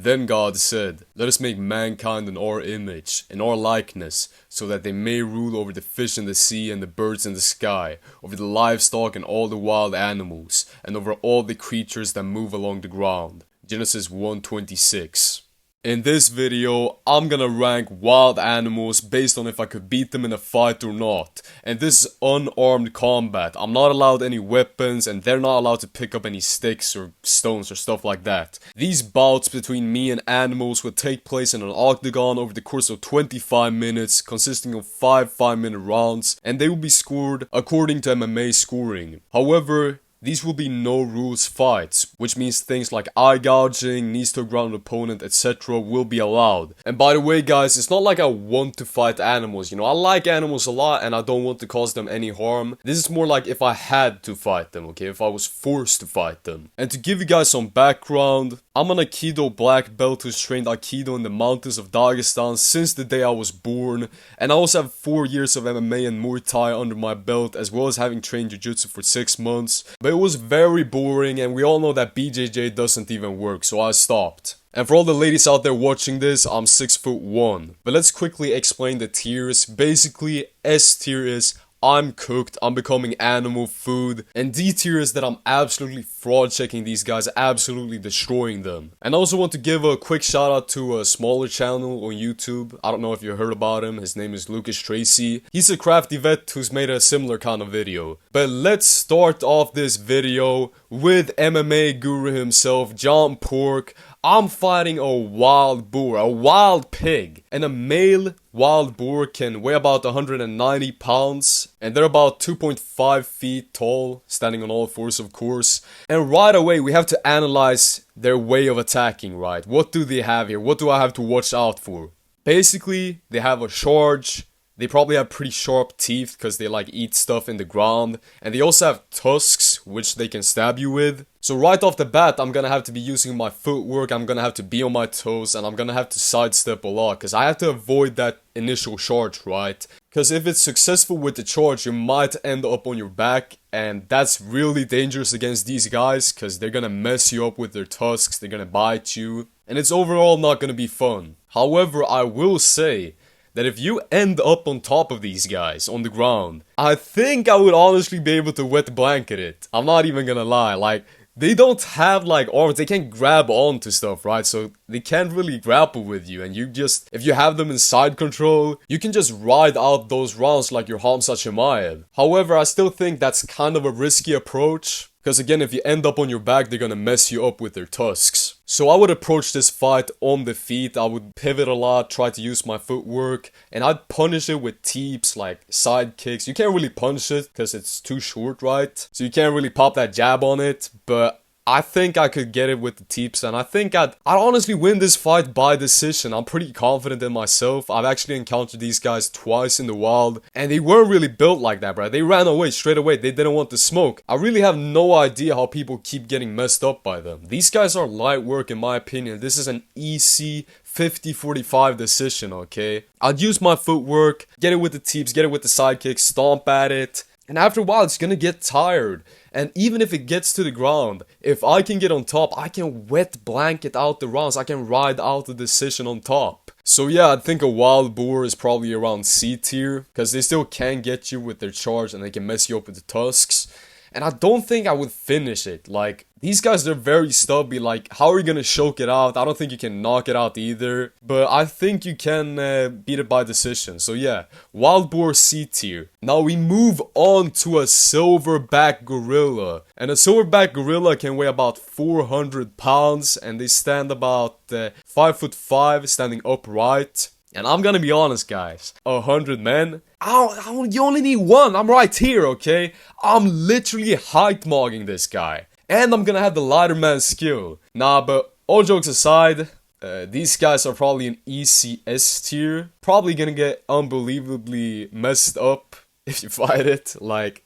Then God said, let us make mankind in our image, in our likeness, so that they may rule over the fish in the sea and the birds in the sky, over the livestock and all the wild animals, and over all the creatures that move along the ground. Genesis 1:26. In this video, I'm gonna rank wild animals based on if I could beat them in a fight or not. And this is unarmed combat. I'm not allowed any weapons and they're not allowed to pick up any sticks or stones or stuff like that. These bouts between me and animals will take place in an octagon over the course of 25 minutes, consisting of 5 5-minute rounds, and they will be scored according to MMA scoring. However, these will be no rules fights, which means things like eye gouging, knees to ground opponent, etc. will be allowed. And by the way guys, it's not like I want to fight animals, you know, I like animals a lot and I don't want to cause them any harm. This is more like if I had to fight them, okay, if I was forced to fight them. And to give you guys some background, I'm an Aikido black belt who's trained Aikido in the mountains of Dagestan since the day I was born. And I also have 4 years of MMA and Muay Thai under my belt, as well as having trained Jiu-Jitsu for 6 months. But it was very boring and we all know that BJJ doesn't even work, so I stopped. And for all the ladies out there watching this, I'm 6'1". But let's quickly explain the tiers. Basically, S tier is I'm cooked, I'm becoming animal food, and D tier is that I'm absolutely fraud checking these guys, absolutely destroying them. And I also want to give a quick shout out to a smaller channel on YouTube. I don't know if you heard about him, his name is Lucas Tracy. He's a crafty vet who's made a similar kind of video. But let's start off this video with MMA guru himself, John Pork. I'm fighting a wild boar, a wild pig, and a male wild boar can weigh about 190 pounds, and they're about 2.5 feet tall, standing on all fours of course. And right away we have to analyze their way of attacking, right? What do they have here? What do I have to watch out for? Basically, they have a charge. They probably have pretty sharp teeth because they like eat stuff in the ground. And they also have tusks, which they can stab you with. So right off the bat, I'm gonna have to be using my footwork, I'm gonna have to be on my toes, and I'm gonna have to sidestep a lot. Because I have to avoid that initial charge, right? Because if it's successful with the charge, you might end up on your back. And that's really dangerous against these guys. Because they're gonna mess you up with their tusks, they're gonna bite you. And it's overall not gonna be fun. However, I will say that if you end up on top of these guys on the ground, I think I would honestly be able to wet blanket it. I'm not even gonna lie, like, they don't have like arms, they can't grab onto stuff, right? So they can't really grapple with you, and you just, if you have them in side control, you can just ride out those rounds like you're Khamzat Chimaev. However, I still think that's kind of a risky approach, because again, if you end up on your back, they're gonna mess you up with their tusks. So I would approach this fight on the feet, I would pivot a lot, try to use my footwork, and I'd punish it with teeps, like side kicks. You can't really punish it because it's too short, right? So you can't really pop that jab on it, but I think I could get it with the teeps, and I think I'd honestly win this fight by decision. I'm pretty confident in myself. I've actually encountered these guys twice in the wild, and they weren't really built like that, bro. They ran away straight away. They didn't want to smoke. I really have no idea how people keep getting messed up by them. These guys are light work in my opinion. This is an easy 50-45 decision, okay? I'd use my footwork, get it with the teeps, get it with the side kicks, stomp at it. And after a while, it's gonna get tired. And even if it gets to the ground, if I can get on top, I can wet blanket out the rounds. I can ride out the decision on top. So yeah, I think a wild boar is probably around C tier, because they still can get you with their charge and they can mess you up with the tusks. And I don't think I would finish it. Like, these guys, they're very stubby. Like, how are you gonna choke it out? I don't think you can knock it out either. But I think you can beat it by decision. So yeah, wild boar C tier. Now we move on to a silverback gorilla. And a silverback gorilla can weigh about 400 pounds. And they stand about 5'5", standing upright. And I'm gonna be honest, guys, 100 men, you only need one. I'm right here, okay? I'm literally height-mogging this guy. And I'm gonna have the lighter man skill. Nah, but all jokes aside, these guys are probably an ECS tier. Probably gonna get unbelievably messed up if you fight it. Like,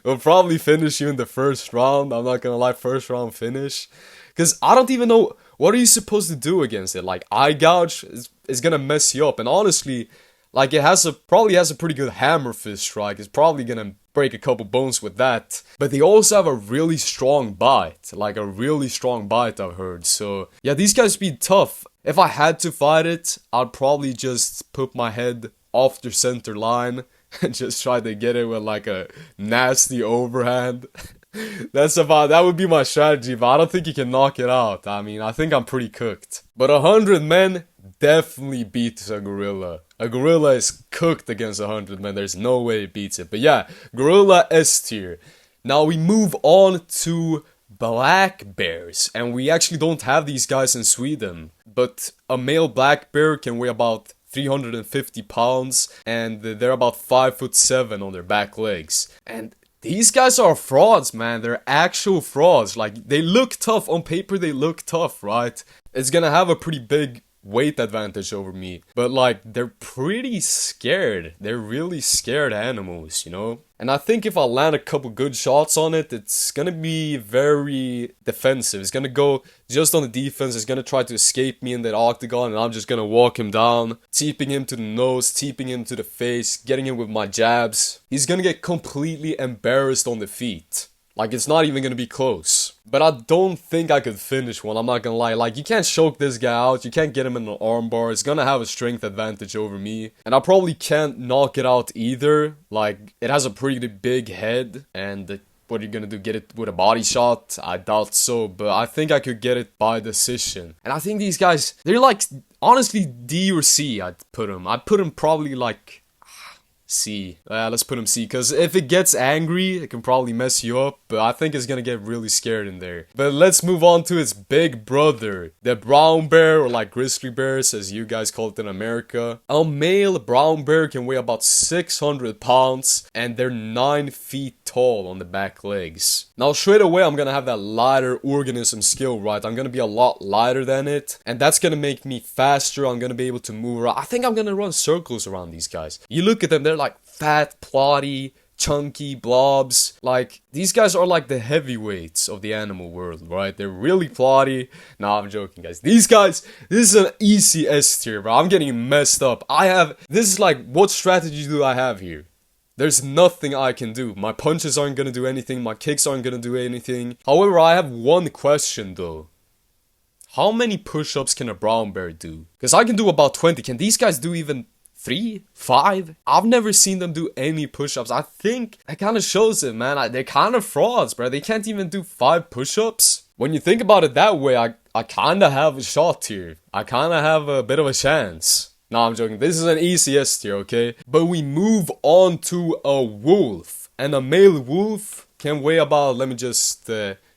they'll probably finish you in the first round. I'm not gonna lie, first round finish. Because I don't even know, what are you supposed to do against it? Like, eye gouge is gonna mess you up. And honestly, like, it probably has a pretty good hammer fist strike. It's probably gonna break a couple bones with that. But they also have a really strong bite, like a really strong bite I've heard. So yeah, these guys be tough. If I had to fight it, I'd probably just put my head off the center line and just try to get it with like a nasty overhand. That would be my strategy, but I don't think he can knock it out. I mean, I think I'm pretty cooked. But 100 men definitely beats a gorilla. A gorilla is cooked against 100 men. There's no way it beats it. But yeah, gorilla S tier. Now we move on to black bears, and we actually don't have these guys in Sweden. But a male black bear can weigh about 350 pounds, and they're about 5'7" on their back legs. And these guys are frauds, man. They're actual frauds. Like, they look tough. On paper, they look tough, right? It's gonna have a pretty big weight advantage over me. But, like, they're pretty scared. They're really scared animals, you know? And I think if I land a couple good shots on it, it's gonna be very defensive. It's gonna go just on the defense. It's gonna try to escape me in that octagon, and I'm just gonna walk him down, teeping him to the nose, teeping him to the face, getting him with my jabs. He's gonna get completely embarrassed on the feet. Like, it's not even gonna be close. But I don't think I could finish one, I'm not gonna lie. Like, you can't choke this guy out, you can't get him in an armbar. It's gonna have a strength advantage over me. And I probably can't knock it out either. Like, it has a pretty big head, and what are you gonna do, get it with a body shot? I doubt so, but I think I could get it by decision. And I think these guys, they're like, honestly, D or C I'd put them. I'd put them probably like C. Let's put him C, because if it gets angry, it can probably mess you up, but I think it's gonna get really scared in there. But let's move on to its big brother, the brown bear, or like grizzly bears, as you guys call it in America. A male brown bear can weigh about 600 pounds, and they're 9 feet tall on the back legs. Now, straight away, I'm gonna have that lighter organism skill, right? I'm gonna be a lot lighter than it, and that's gonna make me faster. I'm gonna be able to move around. I think I'm gonna run circles around these guys. You look at them, they're like fat, plotty, chunky blobs. Like, these guys are like the heavyweights of the animal world, right? They're really plotty. Nah, I'm joking, guys. These guys, this is an easy S tier, bro. I'm getting messed up. This is like, what strategy do I have here? There's nothing I can do. My punches aren't gonna do anything. My kicks aren't gonna do anything. However, I have one question though. How many push-ups can a brown bear do? Because I can do about 20. Can these guys do even 3? 5? I've never seen them do any push-ups. I think that kind of shows it, man. They're kind of frauds, bro. They can't even do 5 push-ups. When you think about it that way, I kind of have a shot here. I kind of have a bit of a chance. Nah, I'm joking. This is an easy S tier, okay? But we move on to a wolf. And a male wolf can weigh about, let me just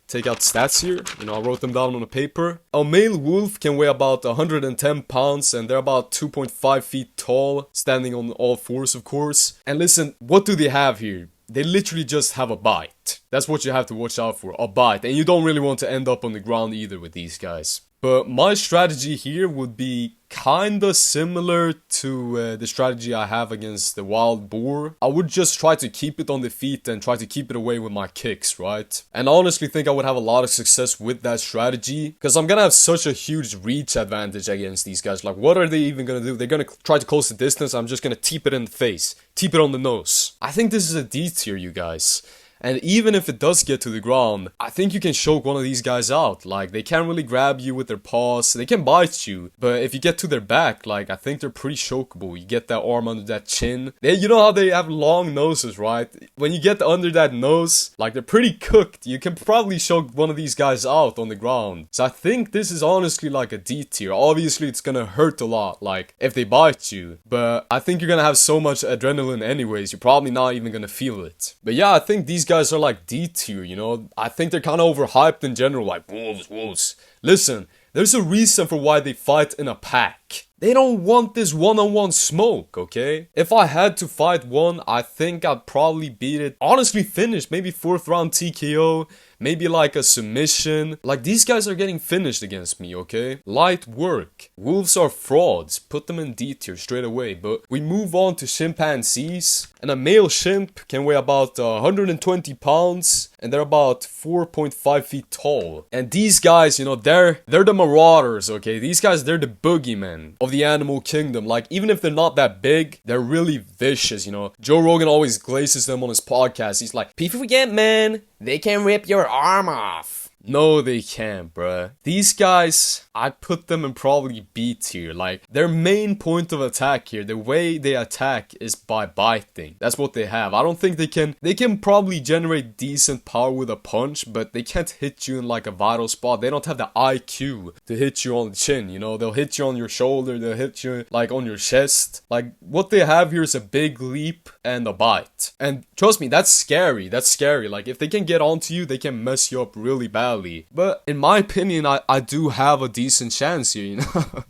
take out stats here. You know, I wrote them down on a paper. A male wolf can weigh about 110 pounds, and they're about 2.5 feet tall, standing on all fours, of course. And listen, what do they have here? They literally just have a bite. That's what you have to watch out for, a bite. And you don't really want to end up on the ground either with these guys. But my strategy here would be kinda similar to the strategy I have against the wild boar. I would just try to keep it on the feet and try to keep it away with my kicks, right? And I honestly think I would have a lot of success with that strategy, because I'm gonna have such a huge reach advantage against these guys. Like, what are they even gonna do? They're gonna try to close the distance. I'm just gonna teep it in the face, teep it on the nose. I think this is a D tier, you guys. And even if it does get to the ground, I think you can choke one of these guys out. Like, they can't really grab you with their paws. They can bite you. But if you get to their back, like, I think they're pretty chokeable. You get that arm under that chin. You know how they have long noses, right? When you get under that nose, like, they're pretty cooked. You can probably choke one of these guys out on the ground. So I think this is honestly like a D tier. Obviously, it's gonna hurt a lot, like, if they bite you. But I think you're gonna have so much adrenaline anyways, you're probably not even gonna feel it. But yeah, I think these guys are like D tier, you know? I think they're kind of overhyped in general, like, wolves. Listen, there's a reason for why they fight in a pack. They don't want this one-on-one smoke, okay? If I had to fight one, I think I'd probably beat it. Honestly, finish, maybe 4th round TKO, maybe like a submission. Like, these guys are getting finished against me, okay? Light work. Wolves are frauds. Put them in D tier straight away. But we move on to chimpanzees. And a male chimp can weigh about 120 pounds. And they're about 4.5 feet tall. And these guys, you know, they're the marauders, okay? These guys, they're the boogeymen. man of the animal kingdom. Like, even if they're not that big, they're really vicious, you know. Joe Rogan always glazes them on his podcast. He's like, people forget, man, they can rip your arm off. No, they can't, bruh. These guys, I'd put them in probably B tier. Like, their main point of attack here, the way they attack is by biting. That's what they have. I don't think they can probably generate decent power with a punch, but they can't hit you in like a vital spot. They don't have the IQ to hit you on the chin, you know. They'll hit you on your shoulder, they'll hit you like on your chest. Like, what they have here is a big leap and a bite. And trust me, that's scary. That's scary. Like, if they can get onto you, they can mess you up really bad. But in my opinion, I do have a decent chance here, you know.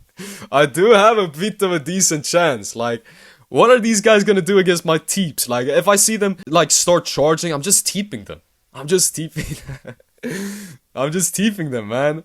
I do have a bit of a decent chance. Like, what are these guys gonna do against my teeps? Like, if I see them like start charging, I'm just teeping them. I'm just teeping them, man.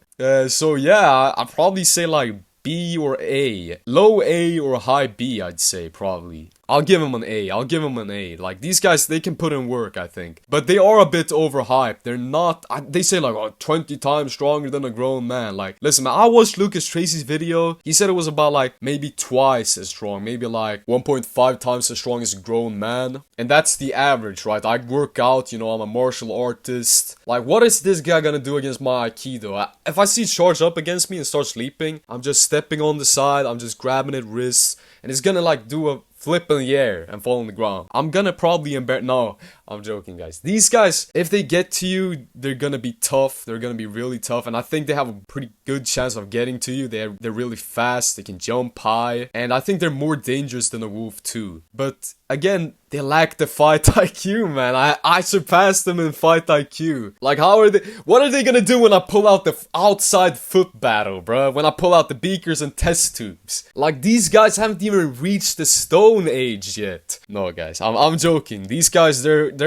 So yeah, I'd probably say like B or A. Low A or high B, I'd say probably. I'll give him an A. Like, these guys, they can put in work, I think. But they are a bit overhyped. They're not... they say, like, oh, 20 times stronger than a grown man. Like, listen, man, I watched Lucas Tracy's video. He said it was about, like, maybe twice as strong. Maybe, like, 1.5 times as strong as a grown man. And that's the average, right? I work out, you know, I'm a martial artist. Like, what is this guy gonna do against my Aikido? If I see it charge up against me and start sleeping, I'm just stepping on the side. I'm just grabbing it wrists. And it's gonna, like, do a flip in the air and fall on the ground. I'm gonna probably no, I'm joking, guys. These guys, if they get to you, they're gonna be tough. They're gonna be really tough, and I think they have a pretty good chance of getting to you. They're really fast. They can jump high, and I think they're more dangerous than a wolf too. But again, they lack the fight IQ, man. I surpassed them in fight IQ. Like, what are they gonna do when I pull out the outside foot battle, bruh? When I pull out the beakers and test tubes? Like, these guys haven't even reached the Stone Age yet. No, guys, I'm joking. These guys, they're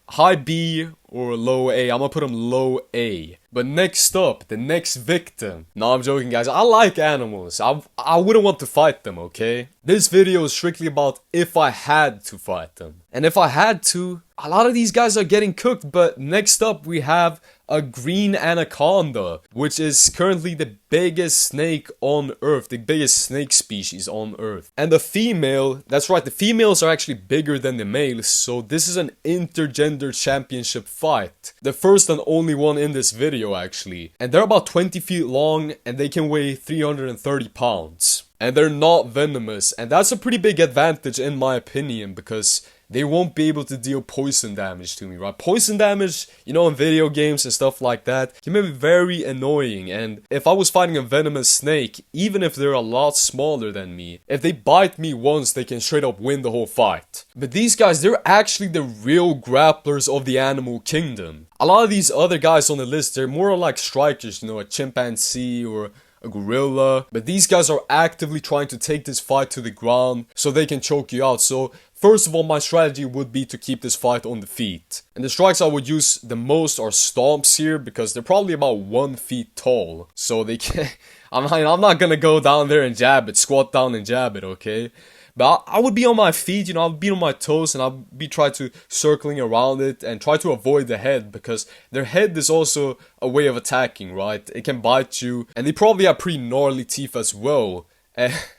high B or low A. I'm gonna put them low A. But next up, the next victim. No, I'm joking, guys. I like animals. I wouldn't want to fight them, okay? This video is strictly about if I had to fight them. And if I had to, a lot of these guys are getting cooked. But next up, we have a green anaconda, which is currently the biggest snake on Earth, the biggest snake species on Earth. And the female, that's right, the females are actually bigger than the males, so this is an intergender championship fight. The first and only one in this video, actually. And they're about 20 feet long, and they can weigh 330 pounds. And they're not venomous, and that's a pretty big advantage in my opinion, because they won't be able to deal poison damage to me, right? Poison damage, you know, in video games and stuff like that, can be very annoying. And if I was fighting a venomous snake, even if they're a lot smaller than me, if they bite me once, they can straight up win the whole fight. But these guys, they're actually the real grapplers of the animal kingdom. A lot of these other guys on the list, they're more like strikers, you know, a chimpanzee or a gorilla. But these guys are actively trying to take this fight to the ground so they can choke you out. So first of all, my strategy would be to keep this fight on the feet. And the strikes I would use the most are stomps here, because they're probably about 1 feet tall. So they can... I'm not gonna go down there and jab it, squat down and jab it, okay? But I would be on my feet, you know, I'd be on my toes, and I'd be trying to circling around it and try to avoid the head, because their head is also a way of attacking, right? It can bite you, and they probably have pretty gnarly teeth as well.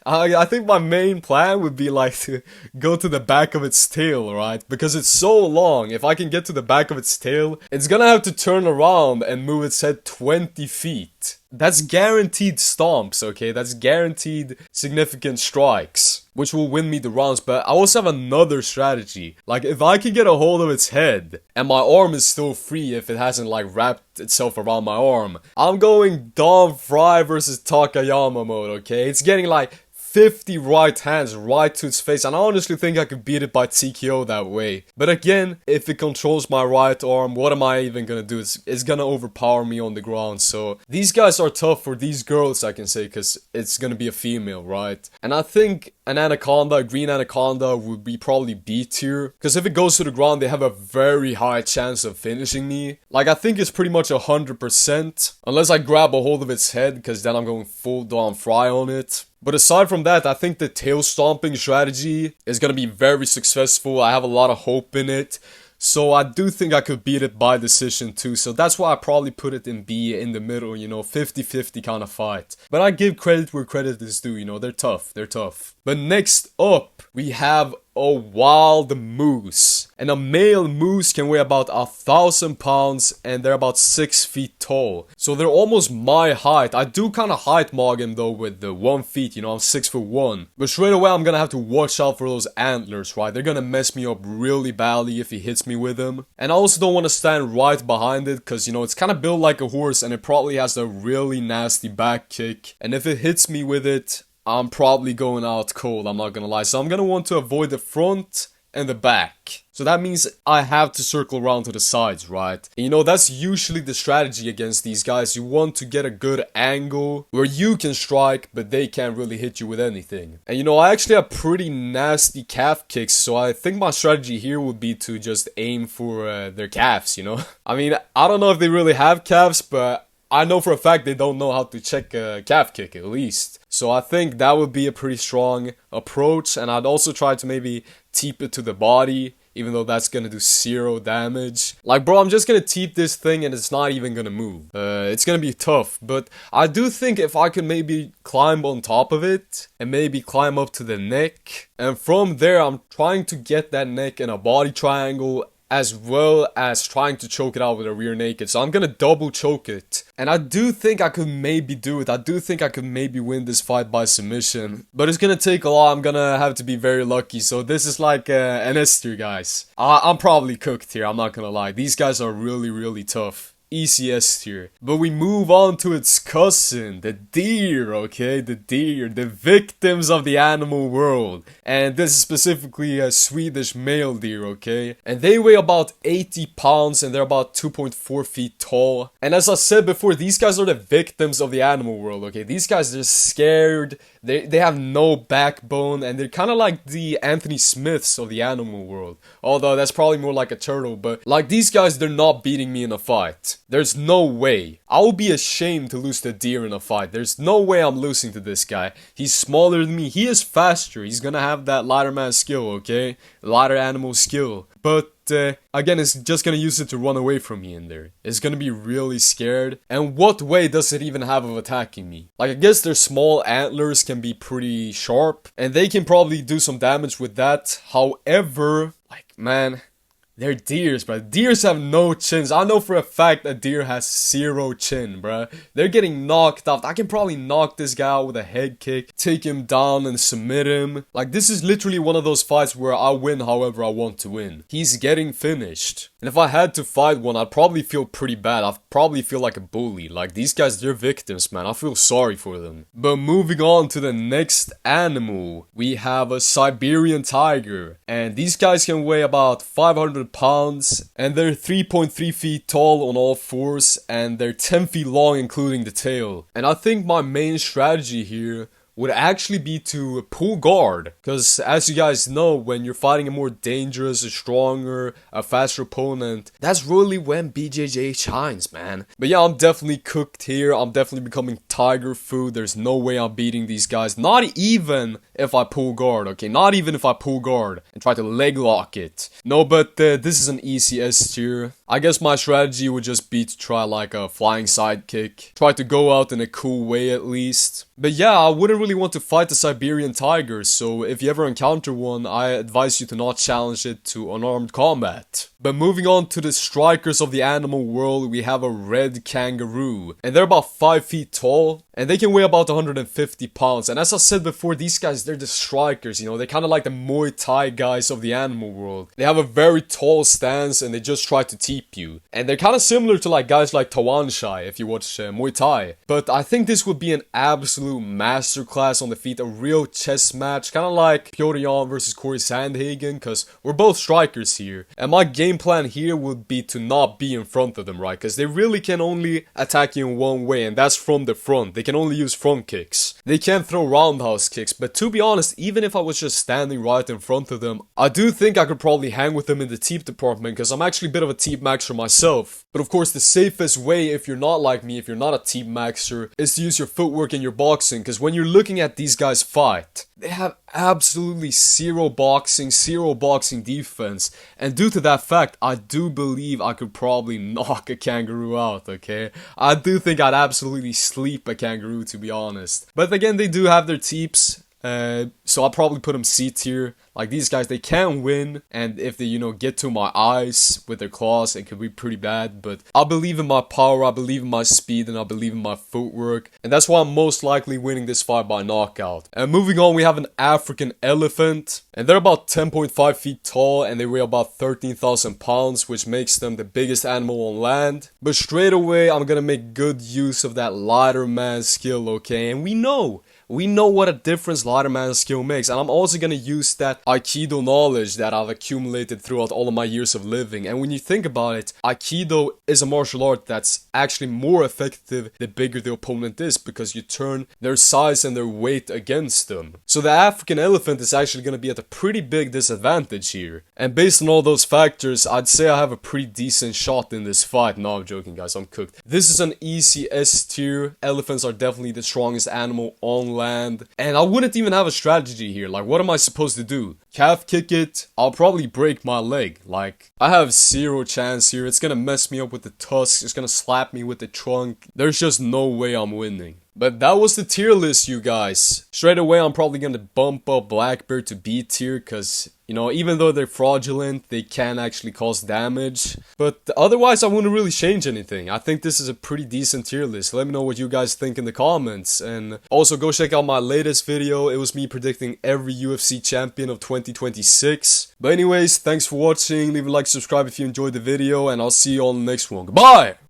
I think my main plan would be like to go to the back of its tail, right? Because it's so long. If I can get to the back of its tail, it's gonna have to turn around and move its head 20 feet. That's guaranteed stomps, okay? That's guaranteed significant strikes, which will win me the rounds. But I also have another strategy. Like, if I can get a hold of its head and my arm is still free, if it hasn't like wrapped itself around my arm, I'm going Don Fry versus Takayama mode, okay? It's getting like 50 right hands right to its face, and I honestly think I could beat it by TKO that way. But again, if it controls my right arm, what am I even gonna do? It's gonna overpower me on the ground. So these guys are tough for these girls, I can say, because it's gonna be a female, right? And I think an anaconda, a green anaconda, would be probably B tier, because if it goes to the ground, they have a very high chance of finishing me. Like, I think it's pretty much 100%, unless I grab a hold of its head, because then I'm going full Don Fry on it. But aside from that, I think the tail stomping strategy is going to be very successful. I have a lot of hope in it. So I do think I could beat it by decision too. So that's why I probably put it in B, in the middle, you know, 50-50 kind of fight. But I give credit where credit is due, you know, they're tough, they're tough. But next up, we have a wild moose. And a male moose can weigh about 1,000 pounds and they're about 6 feet tall. So they're almost my height. I do kind of height mog him though with the 1 feet, you know, I'm 6'1". But straight away I'm gonna have to watch out for those antlers, right? They're gonna mess me up really badly if he hits me with them. And I also don't want to stand right behind it because, you know, it's kind of built like a horse and it probably has a really nasty back kick. And if it hits me with it, I'm probably going out cold, I'm not gonna lie. So I'm gonna want to avoid the front and the back. So that means I have to circle around to the sides, right? And you know, that's usually the strategy against these guys. You want to get a good angle where you can strike, but they can't really hit you with anything. And you know, I actually have pretty nasty calf kicks, so I think my strategy here would be to just aim for their calves, you know? I mean, I don't know if they really have calves, but I know for a fact they don't know how to check a calf kick at least. So I think that would be a pretty strong approach, and I'd also try to maybe teep it to the body, even though that's gonna do 0 damage. Like, bro, I'm just gonna teep this thing and it's not even gonna move. It's gonna be tough, but I do think if I could maybe climb on top of it and maybe climb up to the neck, and from there I'm trying to get that neck in a body triangle as well as trying to choke it out with a rear naked. So I'm gonna double choke it. And I do think I could maybe do it. I do think I could maybe win this fight by submission. But it's gonna take a lot. I'm gonna have to be very lucky. So this is like an S tier, guys. I'm probably cooked here, I'm not gonna lie. These guys are really, really tough. Easy S tier. But we move on to its cousin, the deer, okay? The deer, the victims of the animal world. And this is specifically a Swedish male deer, okay? And they weigh about 80 pounds and they're about 2.4 feet tall. And as I said before, these guys are the victims of the animal world, okay? These guys are scared, they have no backbone, and they're kind of like the Anthony Smiths of the animal world. Although that's probably more like a turtle, but like these guys, they're not beating me in a fight. There's no way. I would be ashamed to lose to deer in a fight. There's no way I'm losing to this guy. He's smaller than me. He is faster. He's gonna have that lighter man skill, okay? Lighter animal skill. But again, it's just gonna use it to run away from me in there. It's gonna be really scared. And what way does it even have of attacking me? Like, I guess their small antlers can be pretty sharp, and they can probably do some damage with that. However, like, man, they're deers, bro. Deers have no chins. I know for a fact a deer has 0 chin, bro. They're getting knocked out. I can probably knock this guy out with a head kick, take him down and submit him. Like, this is literally one of those fights where I win however I want to win. He's getting finished. And if I had to fight one, I'd probably feel pretty bad. I'd probably feel like a bully. Like, these guys, they're victims, man. I feel sorry for them. But moving on to the next animal, we have a Siberian tiger. And these guys can weigh about 500 pounds, and they're 3.3 feet tall on all fours, and they're 10 feet long including the tail. And I think my main strategy here would actually be to pull guard, because as you guys know, when you're fighting a more dangerous, a stronger, a faster opponent, that's really when BJJ shines, man. But yeah, I'm definitely cooked here. I'm definitely becoming tiger food. There's no way I'm beating these guys, not even if I pull guard, okay? Not even if I pull guard and try to leg lock it. No, but this is an easy S tier. I guess my strategy would just be to try like a flying sidekick. Try to go out in a cool way at least. But yeah, I wouldn't really want to fight the Siberian tiger, so if you ever encounter one, I advise you to not challenge it to unarmed combat. But moving on to the strikers of the animal world, we have a red kangaroo. And they're about 5 feet tall, and they can weigh about 150 pounds. And as I said before, these guys, they're the strikers, you know, they're kind of like the Muay Thai guys of the animal world. They have a very tall stance, and they just try to teep you. And they're kind of similar to like guys like Tawanshai, if you watch Muay Thai. But I think this would be an absolute masterclass on the feet, a real chess match, kind of like Petr Yan versus Corey Sandhagen, because we're both strikers here. And my game plan here would be to not be in front of them, right? Because they really can only attack you in one way, and that's from the front. They can only use front kicks. they can't throw roundhouse kicks, but to be honest, even if I was just standing right in front of them, I do think I could probably hang with them in the teep department, because I'm actually a bit of a teep maxer myself. But of course, the safest way, if you're not like me, if you're not a teep maxer, is to use your footwork in your boxing, because when you're looking at these guys fight, they have absolutely zero boxing defense, and due to that fact, I do believe I could probably knock a kangaroo out, okay? I do think I'd absolutely sleep a kangaroo, to be honest. But again, they do have their teeps, so I'll probably put them C tier. Like, these guys, they can win, and if they, get to my eyes with their claws, it could be pretty bad, but I believe in my power, I believe in my speed, and I believe in my footwork, and that's why I'm most likely winning this fight by knockout. And moving on, we have an African elephant, and they're about 10.5 feet tall, and they weigh about 13,000 pounds, which makes them the biggest animal on land. But straight away, I'm gonna make good use of that lighter man skill, okay? And we know what a difference lighter man skill makes, and I'm also gonna use that Aikido knowledge that I've accumulated throughout all of my years of living. And when you think about it, Aikido is a martial art that's actually more effective the bigger the opponent is, because you turn their size and their weight against them. So the African elephant is actually gonna be at a pretty big disadvantage here. And based on all those factors, I'd say I have a pretty decent shot in this fight. No, I'm joking, guys, I'm cooked. This is an easy S tier. Elephants are definitely the strongest animal on land, and I wouldn't even have a strategy here. Like, what am I supposed to do? Calf kick it? I'll probably break my leg. Like, I have zero chance here. It's gonna mess me up with the tusks, it's gonna slap me with the trunk. There's just no way I'm winning. But that was the tier list, you guys. Straight away, I'm probably gonna bump up Blackbeard to B tier, because, even though they're fraudulent, they can actually cause damage. But otherwise, I wouldn't really change anything. I think this is a pretty decent tier list. Let me know what you guys think in the comments. And also, go check out my latest video. It was me predicting every UFC champion of 2026. But anyways, thanks for watching. Leave a like, subscribe if you enjoyed the video, and I'll see you on the next one. Goodbye!